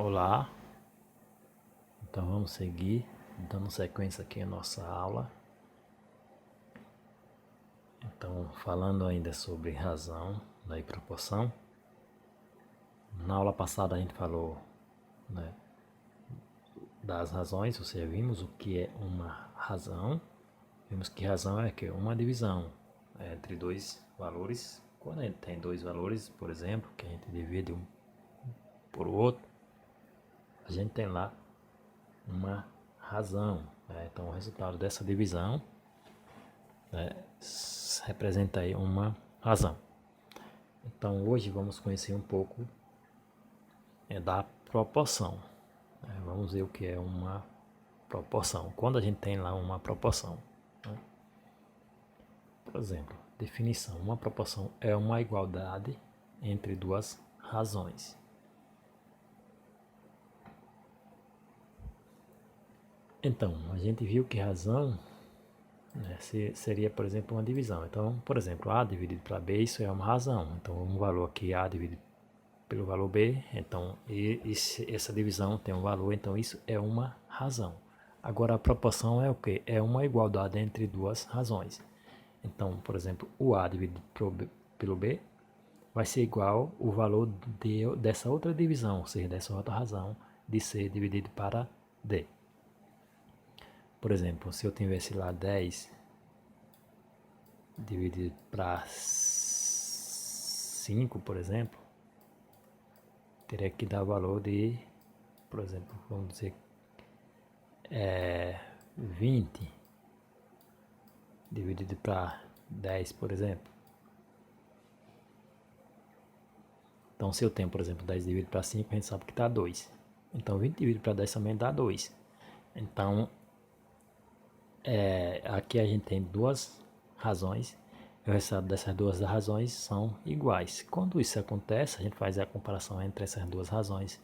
Olá, então vamos seguir dando sequência aqui à nossa aula. Então, falando ainda sobre razão, e proporção. Na aula passada a gente falou, das razões, ou seja, vimos o que é uma razão. Vimos que razão é que uma divisão entre dois valores. Quando a gente tem dois valores, por exemplo, que a gente divide um por outro, a gente tem lá uma razão. Então, o resultado dessa divisão representa aí uma razão. Então, hoje vamos conhecer um pouco da proporção. Vamos ver o que é uma proporção. Quando a gente tem lá uma proporção. Por exemplo, definição. Uma proporção é uma igualdade entre duas razões. Então, a gente viu que razão seria, por exemplo, uma divisão. Então, por exemplo, A dividido para B, isso é uma razão. Então, um valor aqui, A dividido pelo valor B, então essa divisão tem um valor, então isso é uma razão. Agora, a proporção é o que? É uma igualdade entre duas razões. Então, por exemplo, o A dividido pelo B vai ser igual o valor dessa outra divisão, ou seja, dessa outra razão de C dividido para D. Por exemplo, se eu tivesse lá 10 dividido para 5, por exemplo, teria que dar valor de, por exemplo, vamos dizer, 20 dividido para 10, por exemplo. Então, se eu tenho, por exemplo, 10 dividido para 5, a gente sabe que dá 2. Então, 20 dividido para 10 também dá 2. Então, aqui a gente tem duas razões. O resultado dessas duas razões são iguais. Quando isso acontece, a gente faz a comparação entre essas duas razões,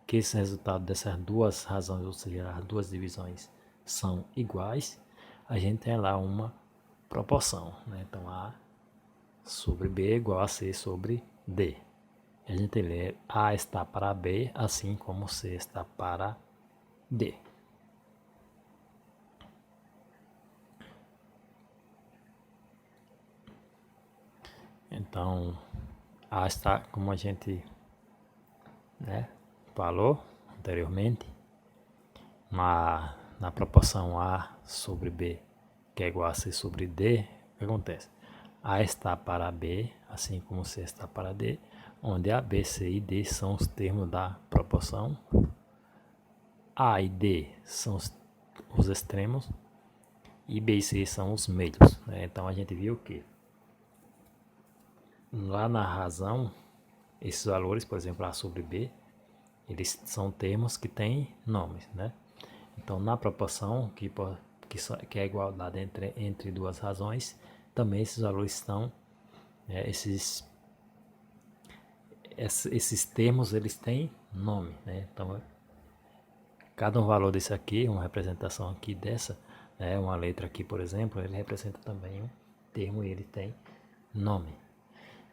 que esse resultado dessas duas razões, ou seja, as duas divisões, são iguais, a gente tem lá uma proporção. Então, A sobre B é igual a C sobre D. A gente lê A está para B, assim como C está para D. Então, A está, como a gente falou anteriormente, na proporção A sobre B, que é igual a C sobre D, o que acontece? A está para B, assim como C está para D, onde A, B, C e D são os termos da proporção. A e D são os extremos e B e C são os meios. Então a gente viu que lá na razão, esses valores, por exemplo, A sobre B, eles são termos que têm nomes, Então, na proporção, que é a igualdade entre duas razões, também esses valores estão, esses termos, eles têm nome, Então, cada um valor desse aqui, uma representação aqui dessa, uma letra aqui, por exemplo, ele representa também um termo e ele tem nome.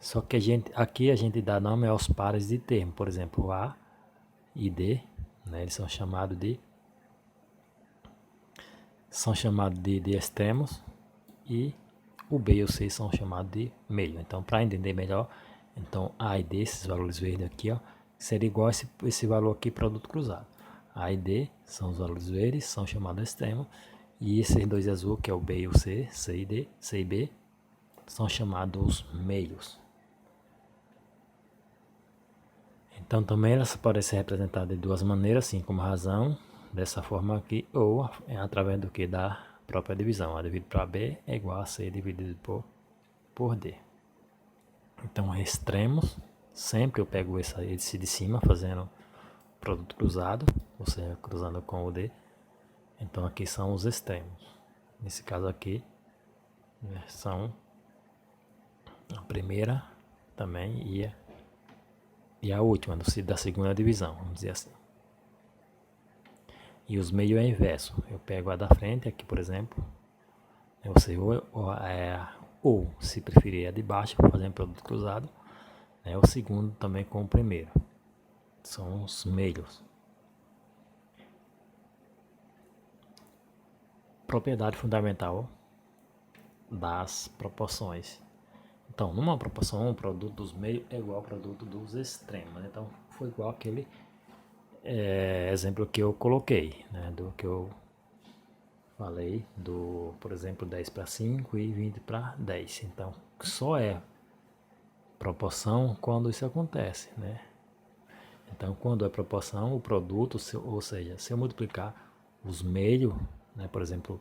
Só que aqui a gente dá nome aos pares de termo, por exemplo, A e D, eles são chamados de extremos, e o B e o C são chamados de meio. Então, para entender melhor, então A e D, esses valores verdes aqui, seria igual a esse valor aqui, produto cruzado. A e D são os valores verdes, são chamados extremos, e esses dois azul, que é o B e o C, C e D, C e B, são chamados meios. Então, também elas podem ser representadas de duas maneiras, assim como razão, dessa forma aqui, ou através do que? Da própria divisão. A dividido para B é igual a C dividido por D. Então, extremos, sempre eu pego esse de cima, fazendo produto cruzado, ou seja, cruzando com o D. Então, aqui são os extremos. Nesse caso aqui, são a primeira também e a última, da segunda divisão, vamos dizer assim. E os meios é inverso. Eu pego a da frente aqui, por exemplo. Ou se preferir, a de baixo, fazendo produto cruzado. O segundo também com o primeiro. são os meios. Propriedade fundamental das proporções. Então, numa proporção, o produto dos meios é igual ao produto dos extremos. Então, foi igual aquele exemplo que eu coloquei, né, do que eu falei, por exemplo, 10 para 5 e 20 para 10. Então, só é proporção quando isso acontece, né? Então, quando é proporção, o produto, ou seja, se eu multiplicar os meios, né, por exemplo,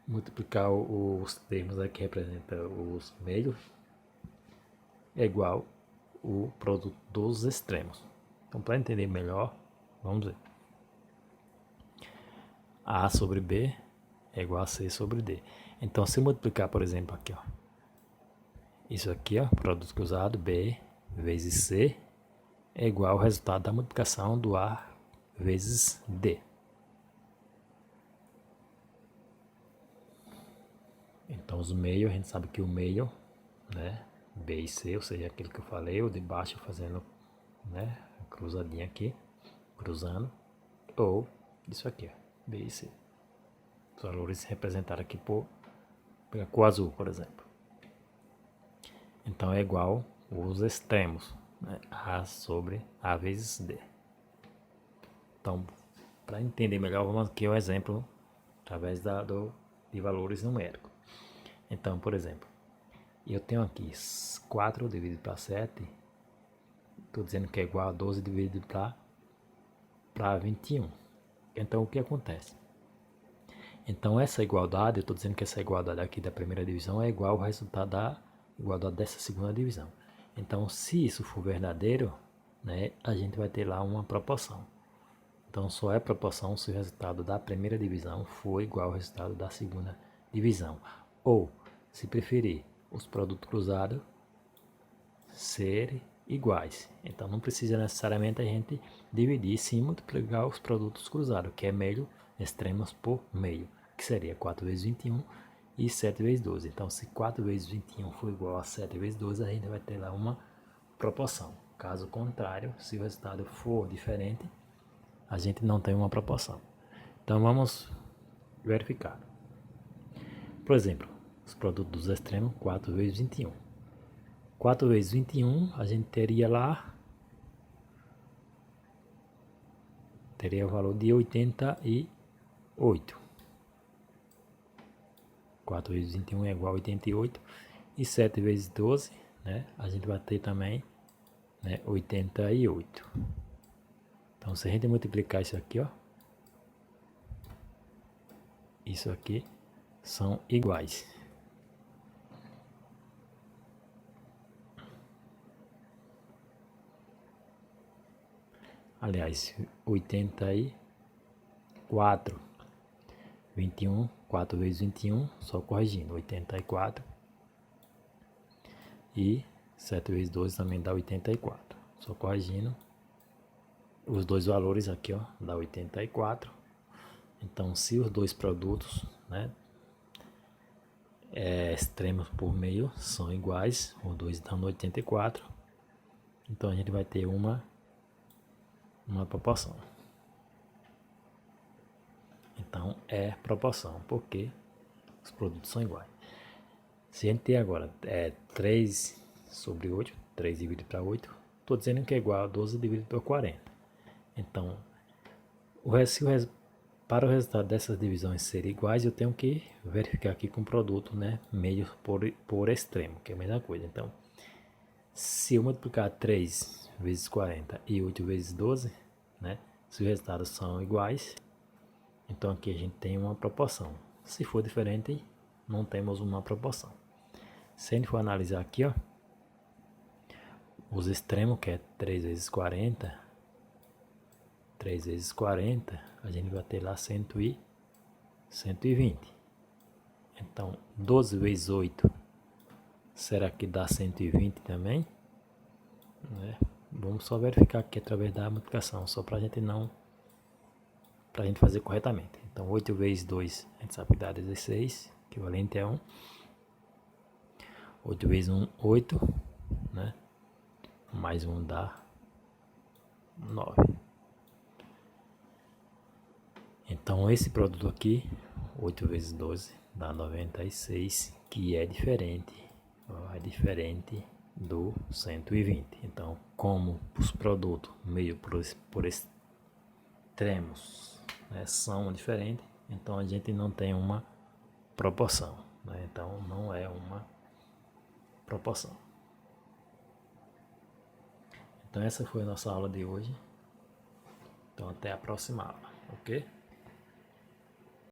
multiplicar os termos aqui que representam os meios, é igual o produto dos extremos. Então, para entender melhor, vamos ver. A sobre B é igual a C sobre D. Então, se eu multiplicar, por exemplo, aqui, ó, isso aqui, ó, produto cruzado, B vezes C, é igual ao resultado da multiplicação do A vezes D. Então, os meios, a gente sabe que o meio, né, B e C, ou seja, aquilo que eu falei, o de baixo fazendo, né, cruzadinha aqui, cruzando, ou isso aqui, ó, B e C. Os valores representados aqui por cor azul, por exemplo. Então, é igual os extremos, né, A sobre A vezes D. Então, para entender melhor, vamos aqui ao exemplo através de valores numéricos. Então, por exemplo, eu tenho aqui 4 dividido para 7, estou dizendo que é igual a 12 dividido para 21. Então, o que acontece? Então, essa igualdade, eu estou dizendo que essa igualdade aqui da primeira divisão é igual ao resultado da igualdade dessa segunda divisão. Então, se isso for verdadeiro, né, a gente vai ter lá uma proporção. Então, só é proporção se o resultado da primeira divisão for igual ao resultado da segunda divisão. Ou, se preferir, os produtos cruzados serem iguais. Então, não precisa necessariamente a gente dividir, sim multiplicar os produtos cruzados, que é meio extremos por meio, que seria 4 vezes 21 e 7 vezes 12. Então, se 4 vezes 21 for igual a 7 vezes 12, a gente vai ter lá uma proporção. Caso contrário, se o resultado for diferente, a gente não tem uma proporção. Então, vamos verificar. Por exemplo, os produtos dos extremos, 4 vezes 21. 4 vezes 21, a gente teria lá, teria o valor de 88. 4 vezes 21 é igual a 88. E 7 vezes 12, né, a gente vai ter também, né, 88. Então, se a gente multiplicar isso aqui, ó, isso aqui são iguais. Aliás, 84, 21, 4 vezes 21, só corrigindo, 84. E 7 vezes 12 também dá 84. Só corrigindo os dois valores aqui, ó, dá 84. Então, se os dois produtos, né, extremos por meio são iguais, os dois dando 84, então a gente vai ter uma proporção. Então, é proporção, porque os produtos são iguais. Se a gente tem agora 3 sobre 8, 3 dividido para 8, estou dizendo que é igual a 12 dividido por 40. Então, para o resultado dessas divisões serem iguais, eu tenho que verificar aqui com o produto, né, meio por extremo, que é a mesma coisa. Então, se eu multiplicar 3 vezes 40 e 8 vezes 12, né, se os resultados são iguais, então aqui a gente tem uma proporção. Se for diferente, não temos uma proporção. Se a gente for analisar aqui, ó, os extremos, que é 3 vezes 40, 3 vezes 40, a gente vai ter lá 120. Então, 12 vezes 8, será que dá 120 também? Né? Vamos só verificar aqui através da multiplicação, só para a gente fazer corretamente. Então, 8 vezes 2, a gente sabe que dá 16, equivalente a 1. 8 vezes 1, 8, né? Mais 1 dá 9. Então esse produto aqui, 8 vezes 12, dá 96, que é diferente do 120. Então, como os produtos meio por extremos, né, são diferentes, então a gente não tem uma proporção, né? Então não é uma proporção. Então essa foi a nossa aula de hoje. Então até a próxima aula, ok?